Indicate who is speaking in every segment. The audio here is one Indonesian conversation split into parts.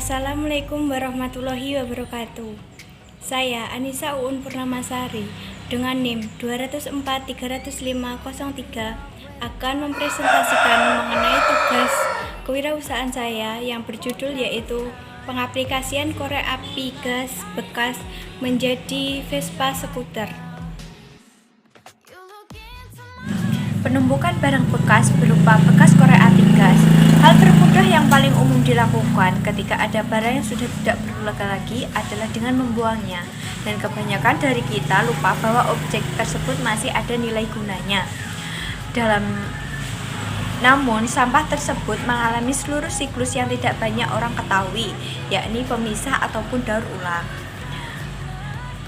Speaker 1: Assalamualaikum warahmatullahi wabarakatuh. Saya Anissa Uun Purnamasari dengan NIM 204-305-03 akan mempresentasikan mengenai tugas kewirausahaan saya yang berjudul yaitu pengaplikasian korek api gas bekas menjadi Vespa skuter. Penumpukan barang bekas berupa bekas korek api gas. Hal termudah yang paling umum dilakukan ketika ada barang yang sudah tidak berguna lagi adalah dengan membuangnya. Dan kebanyakan dari kita lupa bahwa objek tersebut masih ada nilai gunanya. Namun, sampah tersebut mengalami seluruh siklus yang tidak banyak orang ketahui, yakni pemisah ataupun daur ulang.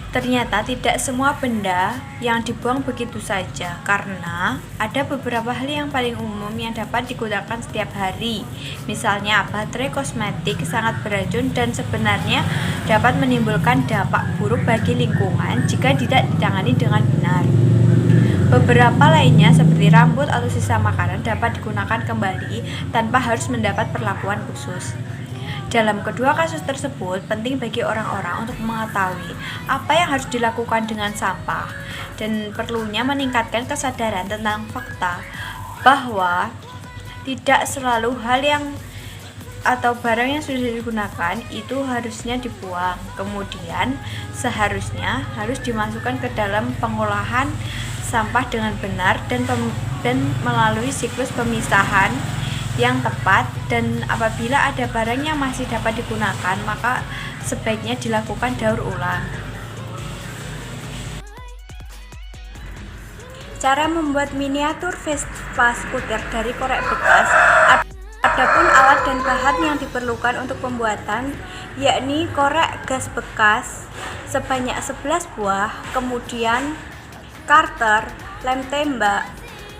Speaker 1: Ternyata tidak semua benda yang dibuang begitu saja, karena ada beberapa hal yang paling umum yang dapat digunakan setiap hari. Misalnya, baterai kosmetik sangat beracun dan sebenarnya dapat menimbulkan dampak buruk bagi lingkungan jika tidak ditangani dengan benar. Beberapa lainnya seperti rambut atau sisa makanan dapat digunakan kembali tanpa harus mendapat perlakuan khusus. Dalam kedua kasus tersebut, penting bagi orang-orang untuk mengetahui apa yang harus dilakukan dengan sampah dan perlunya meningkatkan kesadaran tentang fakta bahwa tidak selalu hal yang atau barang yang sudah digunakan itu harusnya dibuang. Kemudian seharusnya harus dimasukkan ke dalam pengolahan sampah dengan benar dan melalui siklus pemisahan yang tepat, dan apabila ada barang yang masih dapat digunakan maka sebaiknya dilakukan daur ulang. Cara membuat miniatur Vespa skuter dari korek bekas. Adapun alat dan bahan yang diperlukan untuk pembuatan yakni korek gas bekas sebanyak 11 buah, kemudian karter, lem tembak,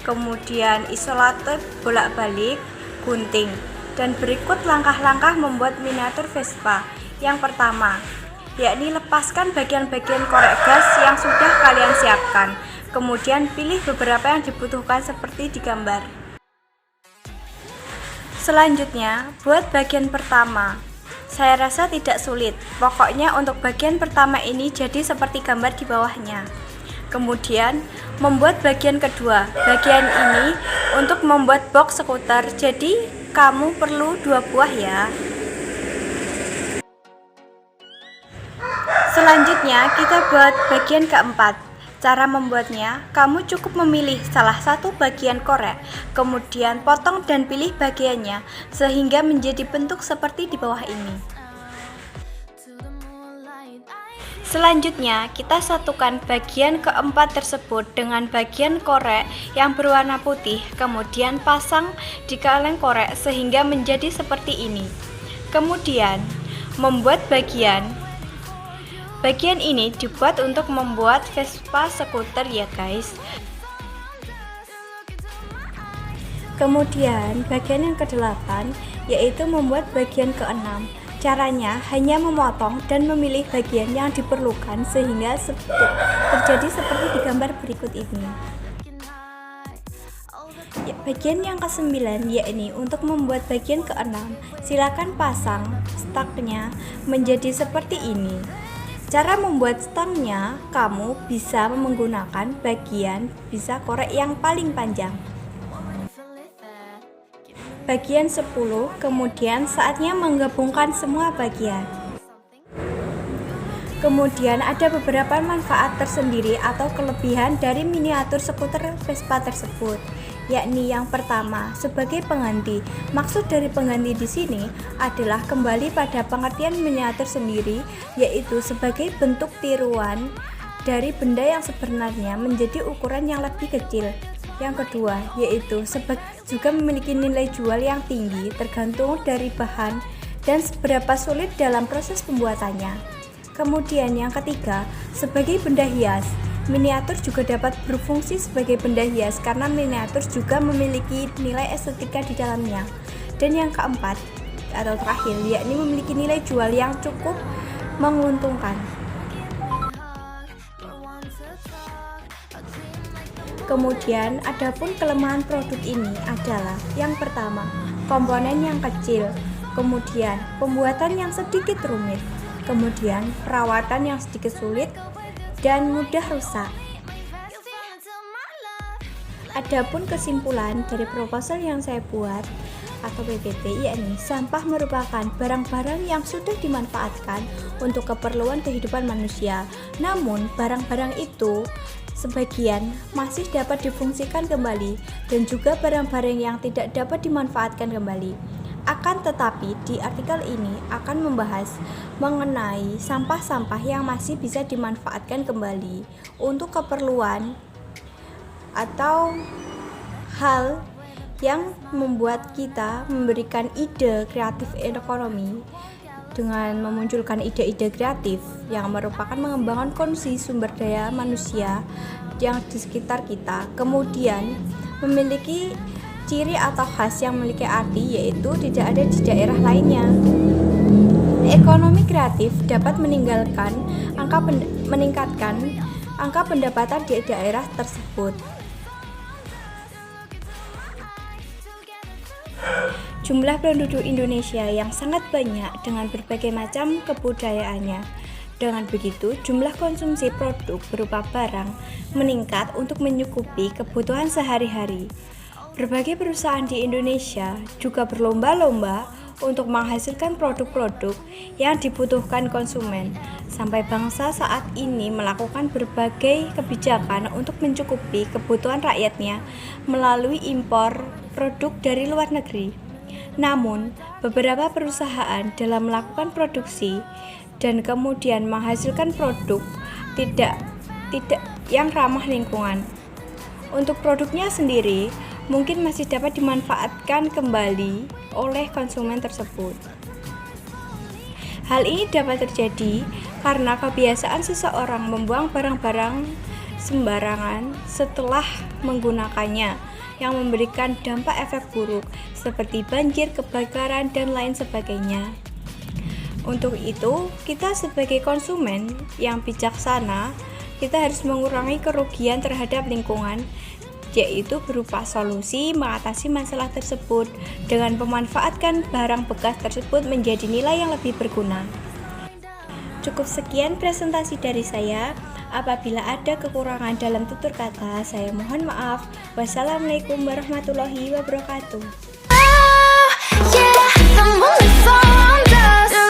Speaker 1: kemudian isolatif bolak-balik, gunting. Dan berikut langkah-langkah membuat miniatur Vespa. Yang pertama, yakni lepaskan bagian-bagian korek gas yang sudah kalian siapkan. Kemudian pilih beberapa yang dibutuhkan seperti di gambar. Selanjutnya, buat bagian pertama. Saya rasa tidak sulit. Pokoknya untuk bagian pertama ini jadi seperti gambar di bawahnya. Kemudian membuat bagian kedua. Bagian ini untuk membuat box skuter, jadi kamu perlu 2 buah ya. Selanjutnya kita buat bagian keempat. Cara membuatnya, kamu cukup memilih salah satu bagian korek, kemudian potong dan pilih bagiannya sehingga menjadi bentuk seperti di bawah ini. Selanjutnya, kita satukan bagian keempat tersebut dengan bagian korek yang berwarna putih, kemudian pasang di kaleng korek sehingga menjadi seperti ini. Kemudian, membuat bagian ini dibuat untuk membuat Vespa skuter ya guys. Kemudian, bagian yang ke-8 yaitu membuat bagian ke-6. Caranya hanya memotong dan memilih bagian yang diperlukan sehingga terjadi seperti di gambar berikut ini. Bagian yang ke-9 yakni untuk membuat bagian ke-6. Silakan pasang stangnya menjadi seperti ini. Cara membuat stangnya, kamu bisa menggunakan bagian korek yang paling panjang. Bagian 10, kemudian saatnya menggabungkan semua bagian. Kemudian ada beberapa manfaat tersendiri atau kelebihan dari miniatur skuter Vespa tersebut, yakni yang pertama sebagai pengganti. Maksud dari pengganti di sini adalah kembali pada pengertian miniatur sendiri, yaitu sebagai bentuk tiruan dari benda yang sebenarnya menjadi ukuran yang lebih kecil. Yang kedua, yaitu juga memiliki nilai jual yang tinggi tergantung dari bahan dan seberapa sulit dalam proses pembuatannya. Kemudian yang ketiga, sebagai benda hias. Miniatur juga dapat berfungsi sebagai benda hias karena miniatur juga memiliki nilai estetika di dalamnya. Dan yang keempat atau terakhir, yakni memiliki nilai jual yang cukup menguntungkan. Kemudian, adapun kelemahan produk ini adalah yang pertama, komponen yang kecil. kemudian pembuatan yang sedikit rumit, kemudian perawatan yang sedikit sulit dan mudah rusak. Adapun kesimpulan dari proposal yang saya buat atau PPT, yakni sampah merupakan barang-barang yang sudah dimanfaatkan untuk keperluan kehidupan manusia. Namun, barang-barang itu sebagian masih dapat difungsikan kembali dan juga barang-barang yang tidak dapat dimanfaatkan kembali. Akan tetapi, di artikel ini akan membahas mengenai sampah-sampah yang masih bisa dimanfaatkan kembali untuk keperluan atau hal yang membuat kita memberikan ide kreatif ekonomi dengan memunculkan ide-ide kreatif yang merupakan mengembangkan konsumsi sumber daya manusia yang di sekitar kita, kemudian memiliki ciri atau khas yang memiliki arti, yaitu tidak ada di daerah lainnya. Ekonomi kreatif dapat meningkatkan angka pendapatan di daerah tersebut. Jumlah penduduk Indonesia yang sangat banyak dengan berbagai macam kebudayaannya. Dengan begitu, jumlah konsumsi produk berupa barang meningkat untuk mencukupi kebutuhan sehari-hari. Berbagai perusahaan di Indonesia juga berlomba-lomba untuk menghasilkan produk-produk yang dibutuhkan konsumen. Sampai bangsa saat ini melakukan berbagai kebijakan untuk mencukupi kebutuhan rakyatnya melalui impor produk dari luar negeri. Namun, beberapa perusahaan dalam melakukan produksi dan kemudian menghasilkan produk tidak yang ramah lingkungan. Untuk produknya sendiri, mungkin masih dapat dimanfaatkan kembali oleh konsumen tersebut. Hal ini dapat terjadi karena kebiasaan seseorang membuang barang-barang sembarangan setelah menggunakannya, yang memberikan dampak efek buruk seperti banjir, kebakaran, dan lain sebagainya. Untuk itu, kita sebagai konsumen yang bijaksana, kita harus mengurangi kerugian terhadap lingkungan, yaitu berupa solusi mengatasi masalah tersebut dengan memanfaatkan barang bekas tersebut menjadi nilai yang lebih berguna. Cukup sekian presentasi dari saya. Apabila ada kekurangan dalam tutur kata, saya mohon maaf. Wassalamualaikum warahmatullahi wabarakatuh.